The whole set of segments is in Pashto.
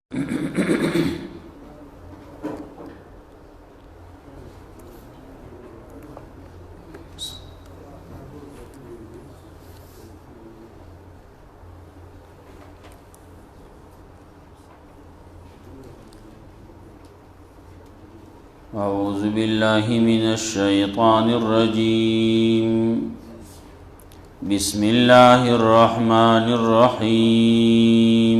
أعوذ بالله من الشيطان الرجيم. بسم الله الرحمن الرحيم.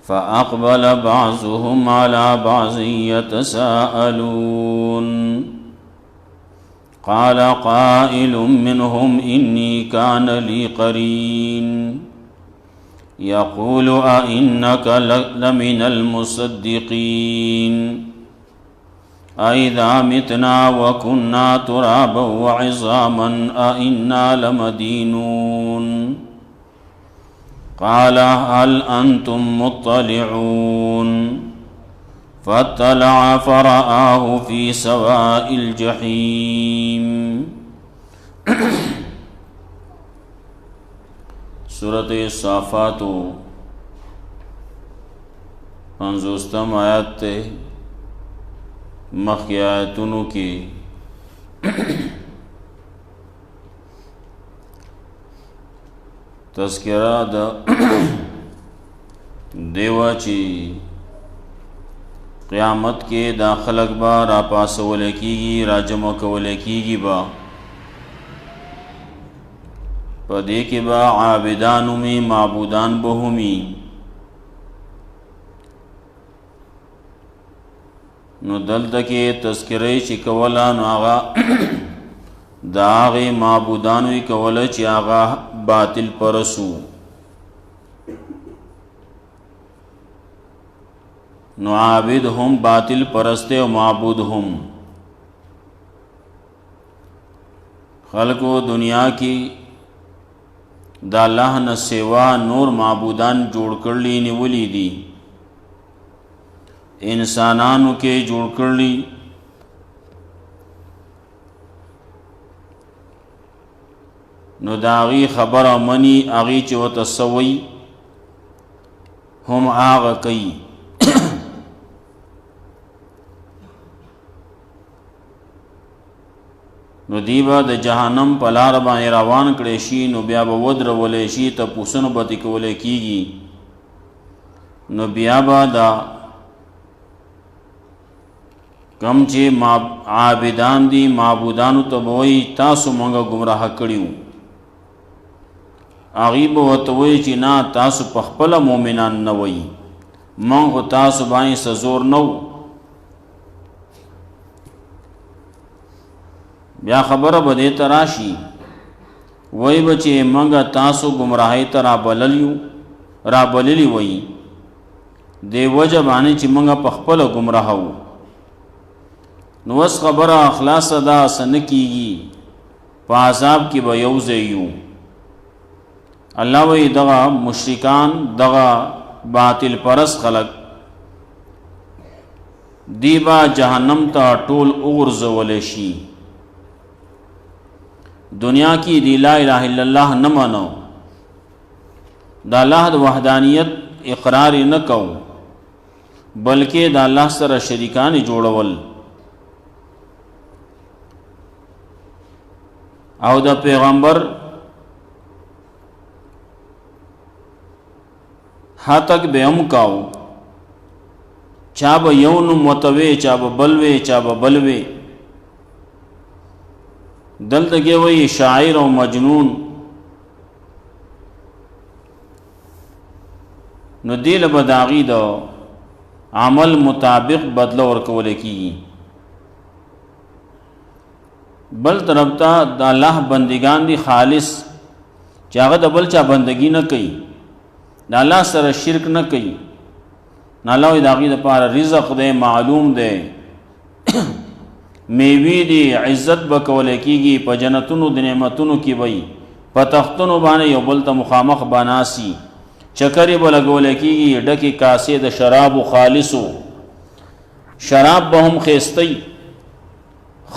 فأقبل بعضهم على بعض يتساءلون قال قائل منهم إني كان لي قرين يقول أئنك لمن المصدقين أئذا متنا وكنا ترابا وعظاما أئنا لمدينون قال هل أنتم مطلعون فاطلع فرآه في سواء الجحيم. سورۃ الصافات 50 آیات تے مخی آیتونو کی تذکرہ دا دیوا چی قیامت کے دا خلق با را پاسولے کیگی را جمع کولے کیگی با پا دیکھ با عابدانو میں معبودان بہمی نو دلتا کے تذکرے چی کولا نو آغا دا آغی معبودانوی کولا چی آغا باطل پرسو نو عابد ہم باطل پرستے و معبود ہم خلقو دنیا کی دا اللہ نہ سوا نور معبودان جوڑ کرلی نیولی دی انسانانو کے جوڑ کرلی نو داغی خبر منی آغی چو تسوی ہم آغا کئی نو دیبا د جہنم پلار باندې روان کړي شي نو بیا به ودرولې شي ته پوسنو به کولې کیږي نو بیا به دا کم چې عابدان دي معبودانو ته به وایي تاسو مونږ گمراه کړیو هغوی به ورته وایي چې نه تاسو په خپله مؤمنان نه وایي مونږ خو تاسو باندې څه زور نه و بیا خبره به دې ته راشي وایي به چې موږ تاسو ګمراهۍ ته رابللي وایي دې وجه باندې چې موږ په خپله ګمراه وو نو اوس خبره خلاصه ده څه نه کېږي په عذاب کې به یو ځای یو الله وایي دغه مشرکان دغه باطل پرست خلق دی به جهنم ته ټول وغورځولی شي دنیا کی دی لا الہ الا اللہ نہ مانو دا اللہ دا وحدانیت اقرار نہ کو بلکہ دا اللہ سر شریکان جوڑول او دا پیغمبر ہا تک بے ام کاؤ چا با یون متوے چا با بلوے چا با بلوے دلته کې وایي شاعر او مجنون نو دی له به د هغې د عمل مطابق بدله ورکولی کېږي بل طرف ته د الله بندگان دي خالص چې هغه د بل چا بندگی نه کوي د الله سره شرک نه کوي نو الله وایي د هغې دپاره رزق دی معلوم دی میوی دی عزت بکولے کیگی پا جنتونو دی نعمتونو کی بئی پا تختونو بانے یو بلتا مخامخ باناسی چکری بلگولے کیگی ڈکی کاسی دا شراب و خالصو شراب بهم خیستی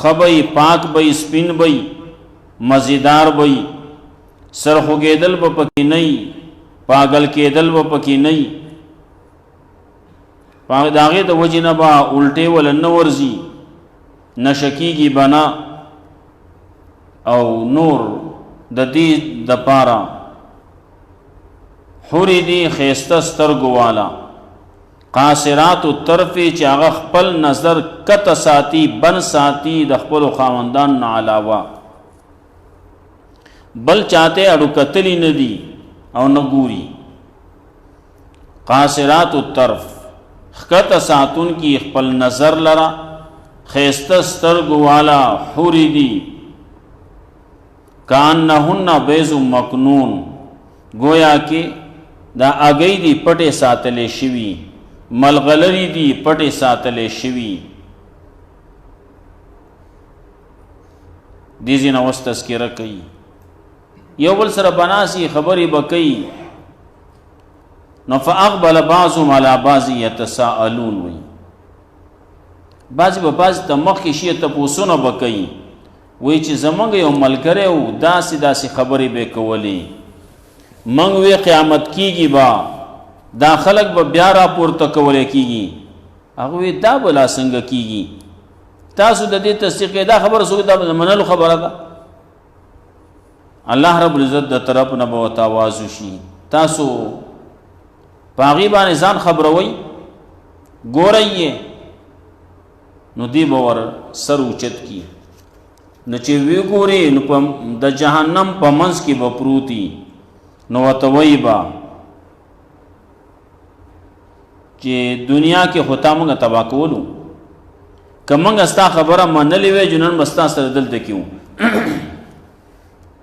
خبئی پاک بئی سپین بئی مزیدار بئی سرخوگیدل با پکی نئی پاگل کېدل به پکې نه وي، د هغې د وجې نه به الټې وله نه ورځي، نشه کېږي به نه. او نور د دې دپاره حورې دي ښایسته سترګو والا، قاصرات الطرف چې هغه خپل نظر کته ساتي، بن ساتي د خپلو خاوندان نه علاوه، بل چاته اړو کتلی نه دي او نه ګوري. قاصرات الطرف کته ساتون کی خپل نظر لرا، ښایسته سترګو والا حورې دي. کانهن بیض مکنون، گویا کې دا اگئی دی پټې ساتلې شوي، ملغلرې دي پټې ساتلې شوي. دې ځینه اوس تذکره کوي، یو بل سره بناسي خبرې به کوي. نو فاقبل بعضهم على بعض يتساءلون، وي بعضې به بعضې ته مخکې شي تپوسونه به کوي، وی چې زمونږ یو ملګری و داسې داسې خبرې به کولې، موږ وی قیامت کیږي به دا خلک به بیا راپورته کولی کیږي. هغه وی دا به لا څنګه کیږي، تاسو د دې تصدیق دا خبره څوک دا منلو خبره ده. الله رب العزت د طرف نه به ورته آواز وشي، تاسو په هغې باندې ځان خبروئ، ګورئ یې. نو دی به ور سر اوچت کی، نو چې وی ګوري نو د جهنم په منځ کې به پروتي. نو ورته وایي به چې دنیا کې خو تا موږ تباه کولو، که موږ ستا خبره منلې وی جنن به ستا سره دلته کې وو.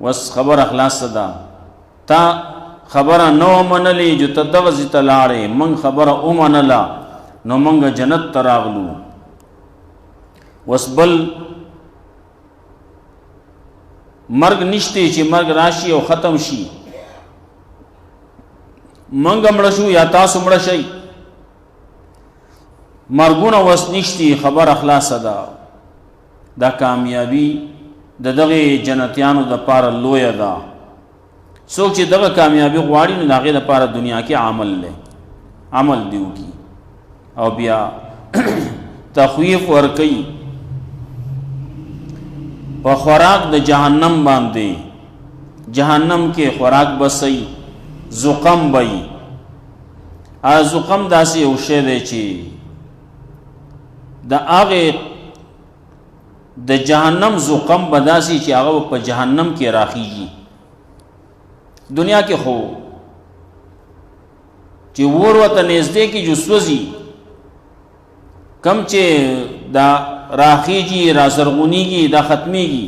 وس خبره خلاصه ده، تا خبره نه ومنلې جو ته دغسې ته لاړې، موږ خبره ومنله نو موږ جنت ته راغلو. وس بل مرگ نشته چې مرگ راشي او ختم شي، منګ مړ شو یا تاسو مړ شئ، مرګونه وس نشتی. خبر اخلاصه ده، دا کامیابی د دغه جنتیانو د پاره لویه ده. څوک چې دغه کامیابی غواړي نو د هغې دپاره دنیا کې عمل دی وکړي او بیا تخویف ورکوي په خوراک د جهنم باندې. جهنم کې خوراک بسئی، زقم بئی. زقم داسې یو شی دی چې د هغې د جهنم زقم به داسې چې هغه په جهنم کې راخیږي. دنیا کې خو چې ور ورته نږدې کې جو سوځي، کم چې دا راخیږي رازرغونیږي دا ختمیږي،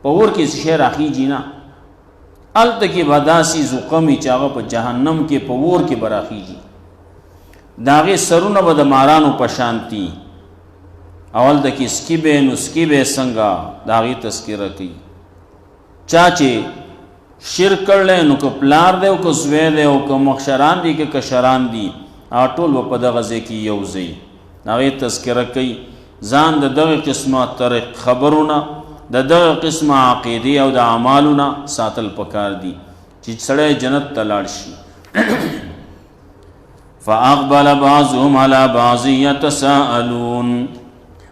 په اور کې څه شی راخیږي نه. هلته کې به داسې زقمي چې هغه په جهنم کې په اور کې به راخیږي. د هغې سرونه به د مارانو په شانتي. اول د کې سکیبې نو سکیبې څنګه د هغې تذکره کوي. چا چې شرک کړلی نو که پلار دی او که زوی دی او که مخشران دي که کشران دي، هغه ټول به په دغه ځای کې یو ځای د هغې تذکره کوي. ځان د دغه قسمه طریق خبرونه، د دغه قسمه عقیدې او د اعمالونه ساتل پکار دي چې سړی جنت ته لاړ شي. فاقبل بعضهم على بعض يتساءلون،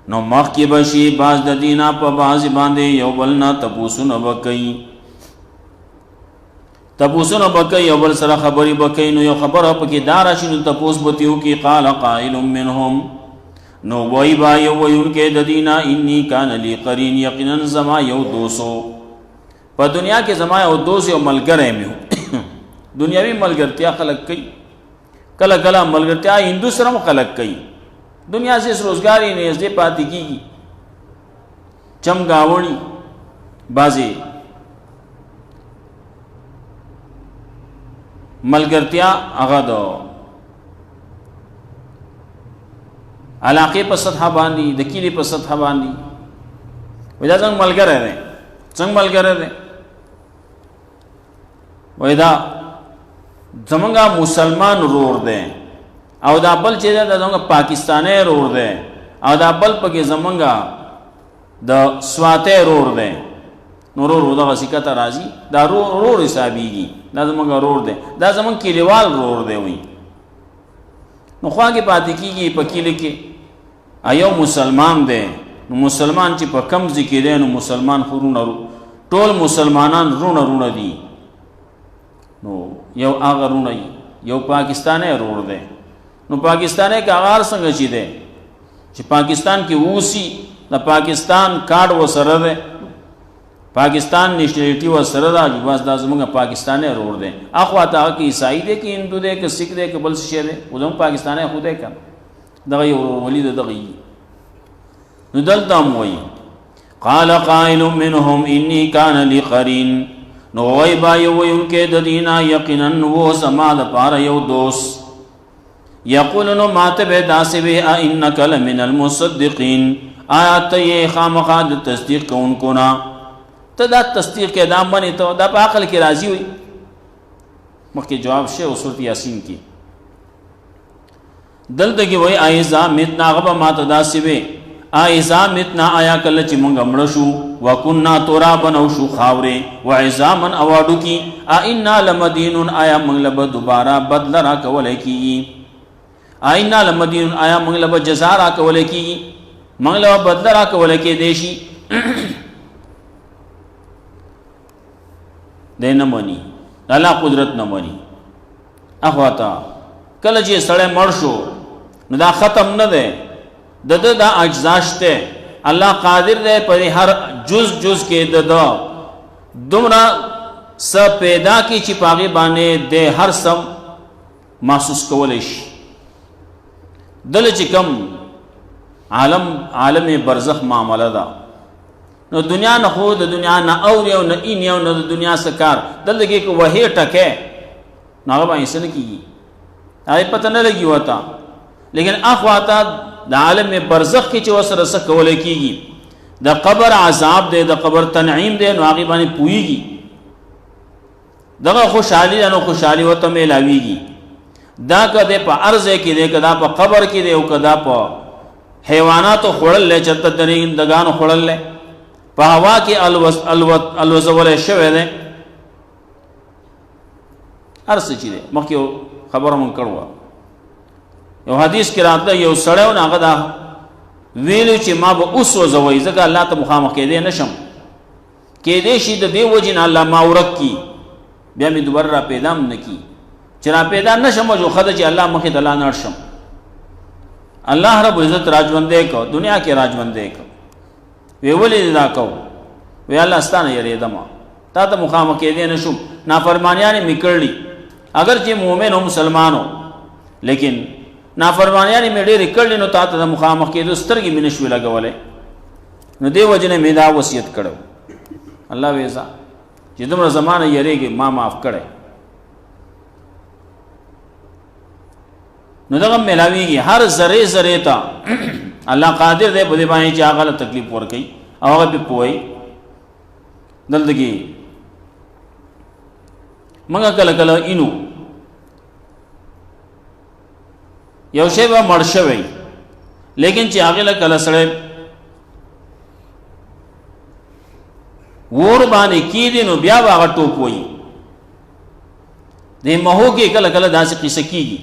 نو مخکې به شي بعض د دینه په بعض باندې یو بل نه تپوسونه به کوي. تپوسونه به کوي، یو بل سره خبرې به کوي. نو یو خبره پکې دا راشي نو تپوس به ترې وکړي. قال قائل منهم، نو وای با یو ویونکی د دینه انی کان لی قرین، یقینا زما یو دوستو په دنیا کې، زما یو دوست یو ملګری مې و. دنیاوي ملګرتیا خلک کوي، کله کله ملګرتیا هندو سره هم خلک کوي. دنیا سے اس روزگاری نږدې پاتې کېږي. چمګاوڼي بعضې ملګرتیا هغه د علاقې په سطحه باندې، د کلي په سطحه باندې وایي دا څنګه ملګری دی، څنګه ملګری دی، وایي دا زمونږ مسلمان رور دی، او دا بل چې دی دا زمونږ پاکستانی رور دی، او دا بل پکې زمونږ د سواتی رور دی. نو رور دغسې کته راځي، دا رور حسابېږي. دا زمونږ رور دی، دا زمونږ کلیوال رور دی وي. نو خوا کې پاتې کېږي په کلي کې یو مسلمان دی، نو مسلمان چې په کم ځای کې دی نو مسلمان خو ټول مسلمانان رونه دي. نو یو هغه رونه یو پاکستانی رور دی. نو پاکستانی کاغار څنګه چې دی چې پاکستان کې اوسي، د پاکستان کارډ ورسره دی، پاکستان نیشنلټي ورسره ده، بس دا زموږ پاکستانی رور دی. اخوا ته هغه کې عیسائی دی، که هندو دی، که سکھ دی، که بل څه شی دی، خو زموږ پاکستانی خو دی که دغه یو ورورولي د دغه یي. نو دلته هم وایي قال قائل منهم انی کان لی قرین، نو وایي با یو ویونکی د دینا یقینا و زما دپاره یو دوست. یقول نو ماته به داسې وی انک لمن المصدقین، آیا ته یې خامخا د تصدیق کوونکو نه، ته دا تصدیق کې دا منې ته دا په عقل کې راضي وي. مخکې جواب شی او سورت یاسین کې دلته کې وایي ایذا متنا، هغه به ماته داسې وی ایذا متنا، آیا کله چې مونږ مړه شو، وکنا ترابا او شو خاورې، وعظاما او هډوکي، ائنا لمدینون، آیا مونږ له به دوباره بدله راکولی کېږي، ائنا لمدینون، آیا مونږ له به جزا راکولی کېږي، مونږ له به بدله راکولی کېدی شي. دی نه مني، د الله قدرت نه مني. اخواته کله چې سړی مړ شو نو دا ختم نه دی، د ده دا اجزا شته، الله قادر دی پر هر جز کې د ده دومره څه پیدا کړي چې په هغې باندې د هر څه محسوس کولی شي. دله چې کوم عالم برزخ معامله ده، نو دنیا نه خو د دنیا نه اوري او نه اینی او نه د دنیا څه کار، دلته کې که وحی ټکې نو هغه باندې څه نه کېږي، هغې پته نه لګي ورته. لیکن اخواته د عالم برزخ کې چې ورسره څه کولی کېږي، د قبر عذاب دی، د قبر تنعیم دی، نو هغې باندې پوهېږي. دغه خوشحالي ده نو خوشحالي ورته میلاویږي. دا که دی په هر ځای کې دی، که دا په قبر کې دی او که دا په حیواناتو خوړل دی، چېرته درندګانو خوړل دی، په هوا کې الوزولی شوی دی، هر څه چې دی. مخکې یو خبره مونږ کړې وه، یو حدیث کې راته یو سړی و، هغه دا ویلو چې ما به اوس وزوئ، ځکه الله ته مخامخ کېدی نه شم، کېدی شي د دې وجې نه الله ما ورک کي، بیا مې دوباره را پیدا هم نه کي، چې را پیدا نه شم جو ښه ده چې الله مخې ته لا نه شم. الله رب العزت راجوندی کو، دنیا کې راجوندی کو. وی ولې دا کو؟ وی الله ستا نه یریدم، تا ته مخامخ کېدی نه شم، نافرمانیانې مې کړلي، اگر چې مؤمن او مسلمان و، لیکن نافرمانیانې مې ډېرې کړلې، نو تا ته د مخامخ کېدو سترګې مې نه شوې لګولی. نو دې وجې نه مې دا وصیت کړی. الله ویزا چې دومره زمانه یریږي ما معاف کړی، نو دغه میلاویږي هر ذرې ذرې ته. الله قادر دی په دې باندې چې هغه له تکلیف ورکوي او هغه پې پوهوي. دلته کې موږ کله کله اینو یو شی به مړ شوی، لیکن چې هغې له کله سړی اور باندې کېږي نو بیا به هغه ټوپ وایي. د مهو کې کله کله داسې قصه کېږي،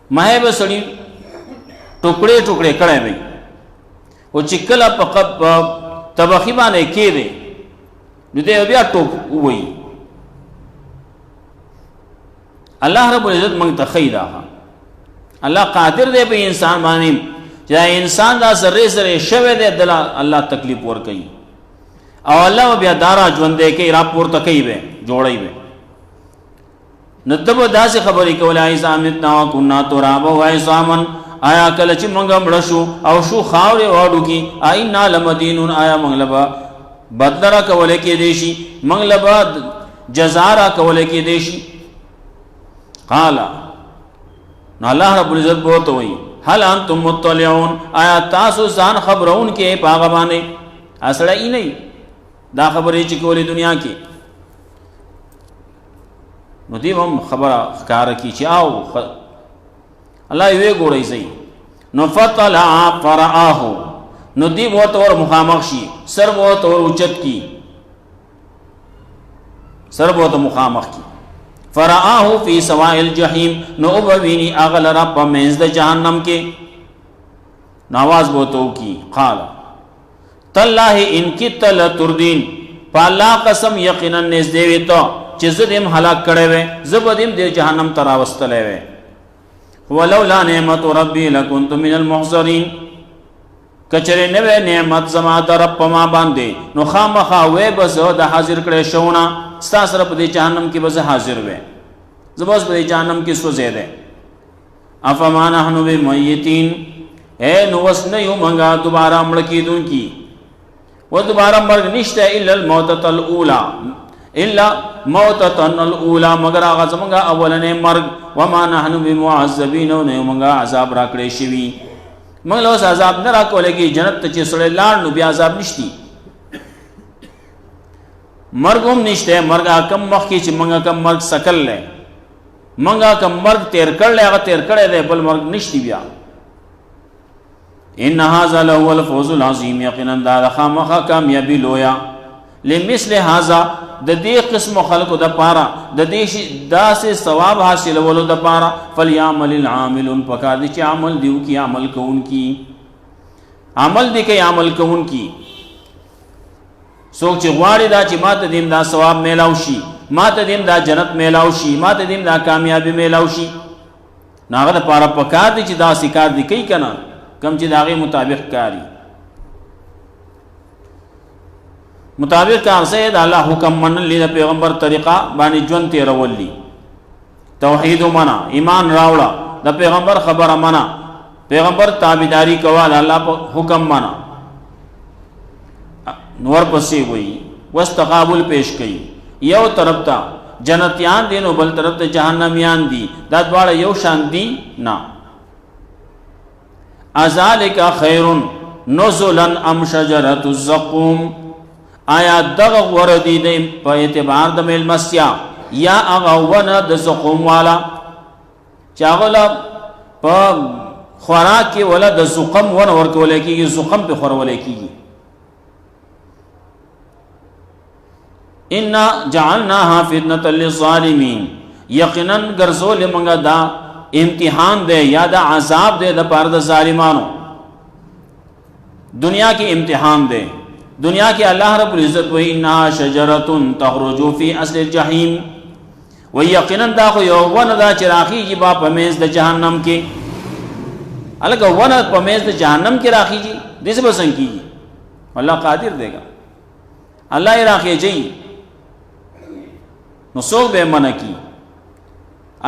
مهی به سړي ټوکړې ټوکړې کړی وي، او چې کله په طبخي باندې کېږي نو دی بیا ټوپ ووایي. الله رب العزت موږ ته ښیي دا، الله قادر دی په انسان باندې چې دا انسان دا ذرې ذرې شوی دی، دله الله تکلیف ورکوي او الله بیا دارا ژوندی کوي، راپورته کوي به جوړوي به. نو ته به داسې خبرې کولې ایذا متنا وکنا ترابا وعظاما، آیا کله چې موږ مړه شو او شو خاورې او هډوکي، ائنا لمدینون، آیا موږ له به بدله راکولی کېدی شي، موږ له به جزا راکولی کېدی شي. قال نو الله رب العزت به ورته وایي هل انتم مطلعون، آیا تاسو ځان خبرون کې په هغه باندې؟ سړی یې نه دا خبرې چې کولې دنیا کې، نو دې هم خبره ښکاره کړي چې او الله یې وی ګورئ صحیح. نو فطلع فرآه، نو دې ورته ور مخامخ شي، سر ورته ور اوچت کي، سره به مخامخ کی فرآه فی سواء الجحیم نو وبوینی اغلر په منځ د جهنم کې نواز بو تو کی قال تالله ان کت لتردین پالا قسم یقینا نزدې وی ته چې زدم هلاک کړي وې زبدم د جهنم تراوستلې وې ولولا نعمت ربی لکنت من المحضرین کچره نه نعمت زما در رب ما باندې نو خامخا وې بس د حاضر کړي شونه ستا سره په جهنم کې بس حاضر وې زبوس په جهنم کې سو زیاده افما نحنو بمیتین اے نو وسنه یو منګه دوباره مړ کیدونکي و دوباره مرګ نشته الا الموتۃ الاولى الا موتۃ الاولى مگر هغه زمونږه اولنې مرګ وما نحنو بمعذبین نو موږ عذاب راکړې شوی موږ له عذاب نه راکولېږي جنت ته چې سړی لاړ نو بیا عذاب نشتی مرګ هم نشته مرګ کم مخ کې چې موږ کم مرګ سکل لې موږ کم مرګ تیر کړل هغه تیر کړی دی بل مرګ نشتی بیا ان هذا له الفوز العظیم یقینا دا خامخا کامیابی لویا لمثل هذا د دې قسم خلقو د پاره د دې داسې ثواب حاصل ولو د پاره فلیعمل العاملون پکار دي چې عمل دیو کی عمل کون کی عمل دی کی عمل کون کی سوچ غواړي دا چې ماته دیم دا ثواب میلاو شي ماته دیم دا جنت میلاو شي ماته دیم دا کامیابی میلاو شي ناغه د پاره پکار دي چې دا سکار دی کوي کنه کم چې داغه مطابق کاری مطابق کار سے الله حکم من لی پیغمبر طریقہ باندې ژوند تیرولي توحید منا ایمان راوړه د پیغمبر خبره منا پیغمبر تابعداری کول الله په حکم منا نور پسې وي واستقابل پیش کړي یو طرف ته جنتیان دي نو بل طرف ته جهنميان دي دا دواړه یو شان دي نه ازالک خیر نزلا ام شجرۃ الزقوم آیا دغه وردی د په اعتبار د ملمسیا یا هغه ونه د زقوم والا چاغلا په خوراک کې ولا د زقم ونه ورکول کېږي زقم په خورول کېږي ان جعلناها فتنه للظالمین یقینا ګرځول موږ دا امتحان دے یا دا عذاب دے دا پار دا ظالمانو دنیا کی امتحان دے دنیا کی اللہ رب العزت وَإِنَّهَا شَجَرَةٌ تَخْرُجُ فِي أَصْلِ الْجَحِيمِ وَيَقِنًا دا خو یو ون دا چراخی جی با پمیز دا جہنم کے الگا ون پمیز دا جہنم کے راخی جی دیسے بسن کی جی اللہ قادر دے گا اللہ راخی جی نسوک بے منع کی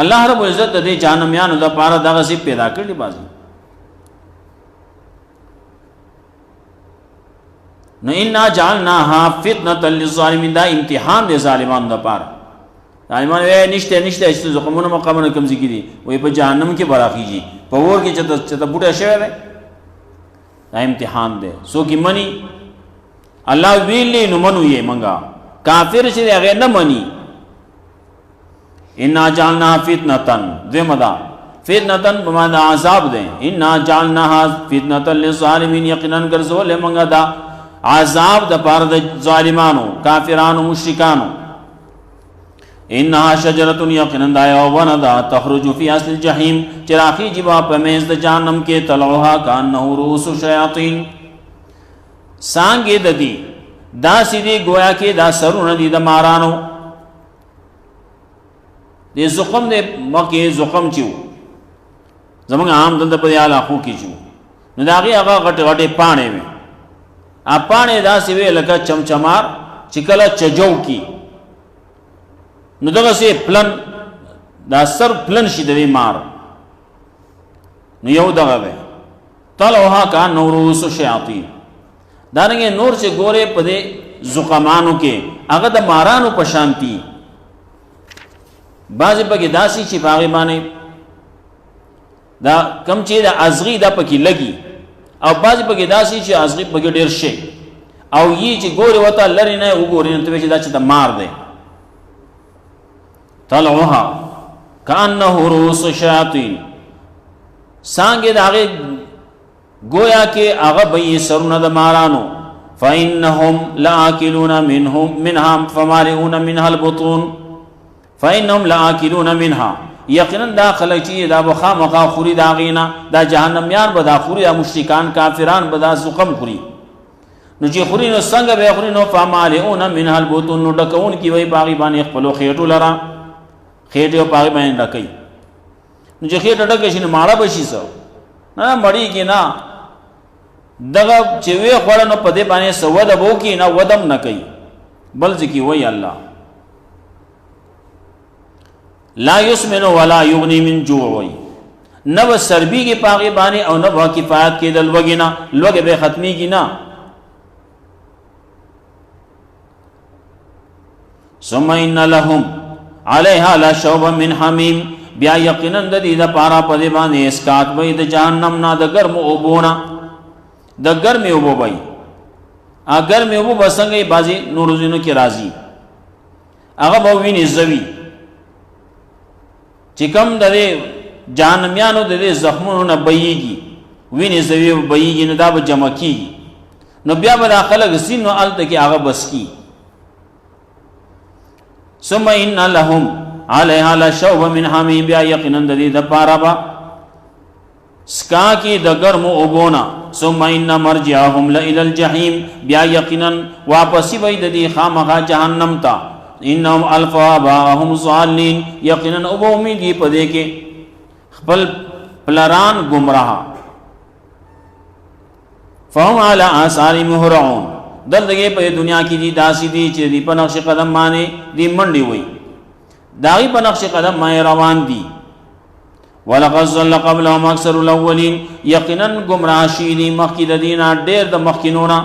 الله رب عزت د دې جهنميانو د پاره دغه سي پیدا کړی بازي نو ان جعلناها فتنه للظالمين دا امتحان دي ظالمانو د پاره ظالمان وې نشته چې زخمونه مقامونه کم ذکر دي وې په جهنم کې براخيږي په ور کې چې بوټه شوی دی دا امتحان دی سو کی منی الله ویلی نو منو یې منګه کافر چې هغه نه منی انا جعلناها فتنه ذمدا فتنه بمعنى عذاب دے انا جعلناها فتنه للظالمين یقینا ګرځول موږ دا عذاب د پاره د ظالمانو کافرانو مشرکانو انها شجره یقینا دا ونه دا تخرج فی اصل الجحیم چراخی جبا پمیز د جهنم کې طلعها کانه رؤوس الشیاطین سانګې د دې دا سیدی گویا کې دا سرونه دي د مارانو دې زخم دې مکه زخم چیو زمونږ عام دند په علاقو کې چیو نو دا هغه غټه پانې وي ا پانې دا سی وی لکه چمچمار چې کله چجو کی نو دغه سي پلن دا سر پلن شي د مار نو یو دغه وي طلعها کا نوروس الشیاطین دانګه نور چې ګوره په دې زخمانو کې هغه د مارانو په شانتي بعضی پکې داسي چې باغې باندې دا کم چې دا ازغي دا پکې لګي او بعضی پکې داسي چې ازغي پکې ډېر شي او یی چې ګوره وته لری نه وګوري نو ته چې دا چې د مار دی طلعها کانه رؤوس الشیاطین سانګې دا هغه گویا کې هغه به سرونه د مارانو فإنهم لآكلون منها فمالئون منها البطون فإنهم لآكلون منها یقینا دا خلق چی دا بخامخا خوری دا غینا دا جہنمیان بدا خوری دا مشرکان کافران بدا زخم خوری نو چی خوری نو سنگ بے خوری نو فمالئون منها البطون نو ڈکون کی وی باغی بانی اخپلو خیٹو لرا خیٹو باغی بانی ڈکی نو چی خیٹو ڈکی نو مارا بشی سو نا مڑی کی نا دغه چې وی خوړه نو په دې باندې سود ابو کی نه ودم نه کوي بل ځکه وی الله لا يسمن ولا يغني من جوع وی نو سربی کی پاغي باندې او نو کفایت کې دل وګینا لوګه به ختمي کی نه ثم ان لهم عليها لشوب من حميم بیا یقینا د دې د پارا په دې باندې اسکات وې د جهنم نه د ګرم اوبونه د ګرمي اوبو بای اگر می اوبو بسنګي بازي نور زینو کې راضي هغه به ویني زوی چې کوم د جهنميانو د زخمونو نه بېږي ویني زوی بېږي نه دا به جمع کیږي نو بیا به خلک سینو الته کې هغه بس کی ثم ان لهم عليها لشوب من حميم بیا یقینا د دې د پاره با سکا کی د ګرمو اوبونا ثم ان مرجعهم الى الجحيم بیا یقینا واپسی وای د دې خامخا جهنم تا انهم الفا باهم ضالين یقینا ابو امیدی پدې کې خپل پلران گمراه فهم على آثار مهرعون دلته په دنیا کې دي داسې دي چې دی په نقش قدم باندې دی منډي وای داغي په نقش قدم باندې روان دي ولقد ضل قبلهم اکثر الاولین یقینا گمراه شیدی مخکې د دینا ډېر د مخکینونا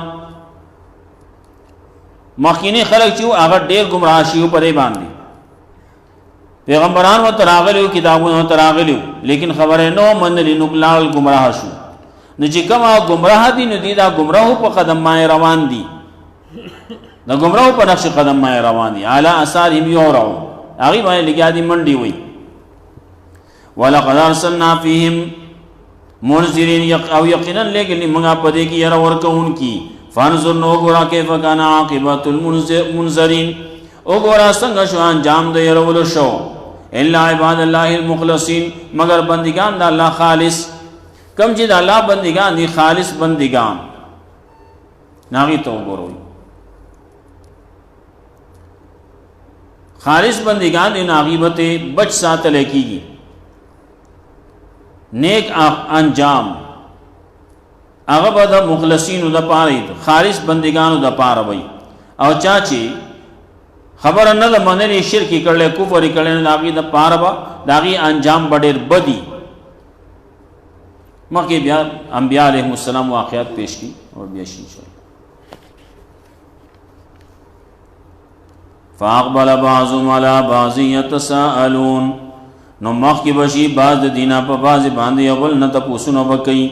مخکینی خلق چې هغه ډېر گمراه شیو پرې باندې پیغمبران و تراغلیو کتابونو تراغلیو لیکن خبره نو منلی نقلال گمراه شو نو چې کومه گمراه دي نو دی دا گمراهو په قدم باندې روان دي دا گمراهو په نقش قدم باندې روان دي اعلی اثارهم یورو هغه باندې لګیا دي منډي وي ولقد ارسلنا فيهم منذرين او یقینا لګلی موږ په دې کې ير ورکون کی فانظر نو ګورا کیف کان عاقبت المنذرين او ګورا څنګه شو انجام د يرول شو الا عباد الله المخلصين مگر بندگان د الله خالص کم چې د الله بندگان دي خالص بندگان ناغي تو ګورو خالص بندگان دي ناغيبت بچ ساتل کیږي نیک انجام هغه به د مخلصینو د پاره خالص بندگانو د پاره وي او چاچی خبر نه د منلي شرک کړل کفر کړل داغي د پاره با داغي انجام ډېر بدی مکه بیا انبیاء علیهم السلام واقعات پیش کی اور بیا شي فاقبل بعضهم على بعض يتساءلون نو مخ کی بشی باز دینا په باز باندې اول نه تاسو وکي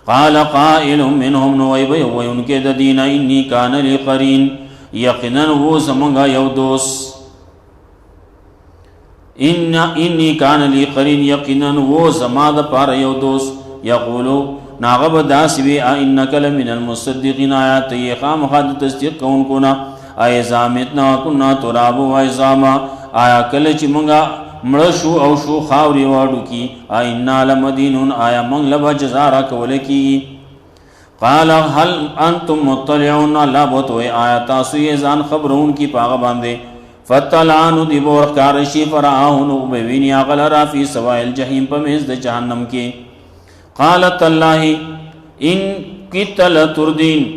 قال قائل منهم نو وي انکه د دینا انی کان لی قرین یقینا و زمونږه یو دوست انی کان لی قرین یقینا و زما د پار یو دوست یقولو ناغب داسوی انک لمن المصدقین آیات یقام خد تصدیق کون کونا ای زامتنا کنا تراب و عظاما آیا کله چې مونږه مړشو او شو خاوري واړو کی اینا لمدینون آیا من لبا جزا را کول کی قال هل انتم مطلعون لا بوتو آیا تاسو یې ځان خبرون کی پاغه باندې فتلعن دی بور کار شی فراهن وبوینی اغل را فی سوائل جهنم په مز د جهنم کې قالت الله ان قتل تردین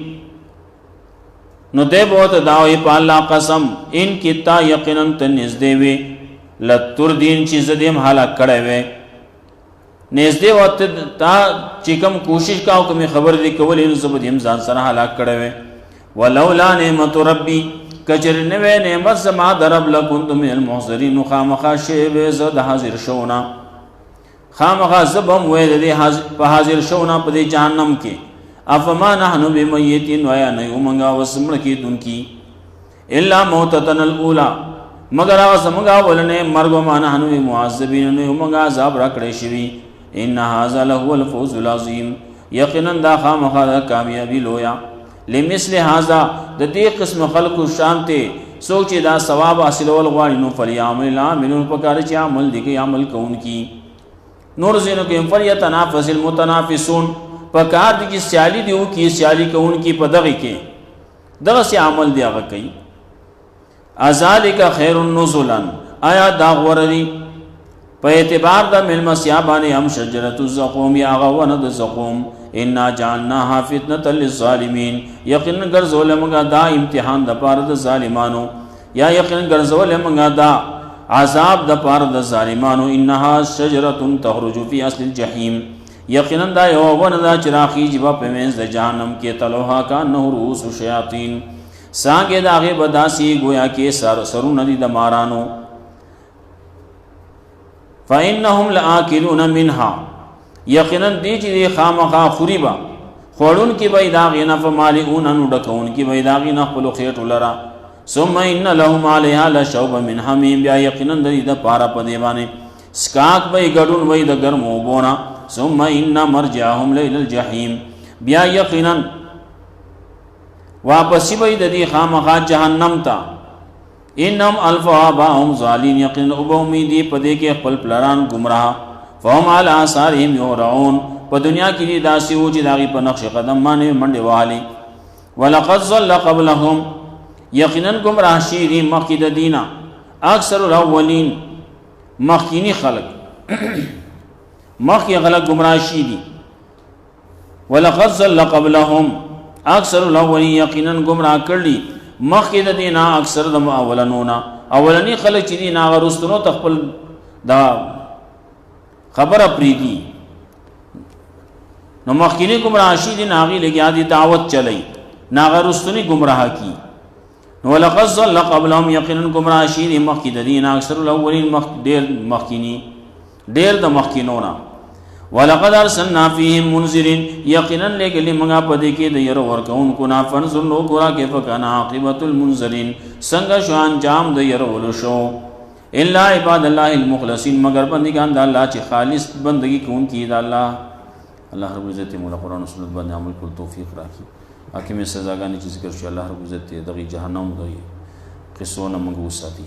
نو دې بوت داوی په الله قسم ان کتا یقینا تنزدې وی لتردین چیز دیم حالا کڑے وے نزدې وخت تا چې کوم کوشش کاو کوم خبر دی کول ان سب دیم ځان سره حالا کړه وے ولولا نعمت ربی کچر نوې نعمت زما درب لکنت من المحضرین خامخا شی وې زد حاضر شونا خامخا زبم وې دې په حاضر شونا په دې جهنم کې افما نحنو بمیتین ویا نه یومنګا وسمړ کې دونکي الا موتتن الاولى مگر هغه زمونږه ولنه مرګ معنا هنو معذبین نو موږ عذاب را کړی شوی ان هاذا له الفوز العظیم یقینا دا خامخا کامیابی لویا لمثل هذا د دې قسم خلقو شانته سوچ دا ثواب حاصلول غواړي نو فلیعمل العاملون پکاره چې عمل دي کې عمل کوونکی نور زینو کې فلیتنافس المتنافسون پکار دي چې سیالي دیو کې سیالي کوونکی په دغه کې دغه سي عمل دی هغه کوي ذالک خیر نزلا آیا دا غوردی په اعتبار د ملمسیا باندې هم شجرۃ الزقوم یا غونه د زقوم ان جعلناها فتنه للظالمین یقینا ګرځول موږ دا امتحان د پاره د ظالمانو یا یقینا ګرځول موږ دا عذاب د پاره د ظالمانو انها شجرۃ تخرج فی اصل الجحیم یقینا دا یو غونه دا چراخی جبا په منځ د جهنم کې تلوها کا نور رؤوس الشیاطین سانګه دا غي بداسي گویا کې سرونه دي د مارانو فإنهم لآكلون منها یقینا دی چې خامخا خریبا خورون کې به دا غینا فمالئون ان ډکون کې به دا غینا خپل خېټ ولرا ثم ان لهم عليها لشوب من حمیم بیا یقینا د پارا په دی باندې سکاک به ګډون وای د ګرمو بونا ثم ان مرجعهم الى الجحیم بیا یقینا واپس به د دې خامخا جهنم ته انهم الفابهم ظالمین یقینا وبومیدی پدې کې خپل پلران گمراه فهم على آثارهم يهرعون په دنیا کې دي داسې و چې داغي په نقش قدم باندې منډه والی ولقد ضل قبلهم یقینا گمراه شي دي مخکې د دینه اکثر الاولین مخکینی خلق مخکې خلق گمراه شي دي ولقد ضل قبلهم اکثر الاولین یقینا گمراه کړي مخکې د دینه اکثر د اولنونا اولنی خلک چې دي ناغه رستنو تخپل دا خبره پریدي نو مخکینی گمراه شي دي ناغي لګیا دي دعوت چلی ناغه رستنی گمراه کی نو لقد ضل قبلهم یقینا گمراه شي دي مخکې د دینه اکثر الاولین مخکینی ډیر د مخکینونا ولقد ارسلنا فيهم منذرين یقینا لګلی موږ په دې کې د ير ورکون کو نا فنزل نو ګورا کې فکنا عاقبت المنذرين څنګه شو انجام د ير ول شو الا عباد الله المخلصين مگر بندگان د الله چې خالص بندگی کوون کی د الله رب عزت مولا قران او سنت باندې عمل کول توفیق راکړي حکیم سزاګانی چې ذکر شي الله رب عزت دغه جهنم دوی قصو نه موږ وساتي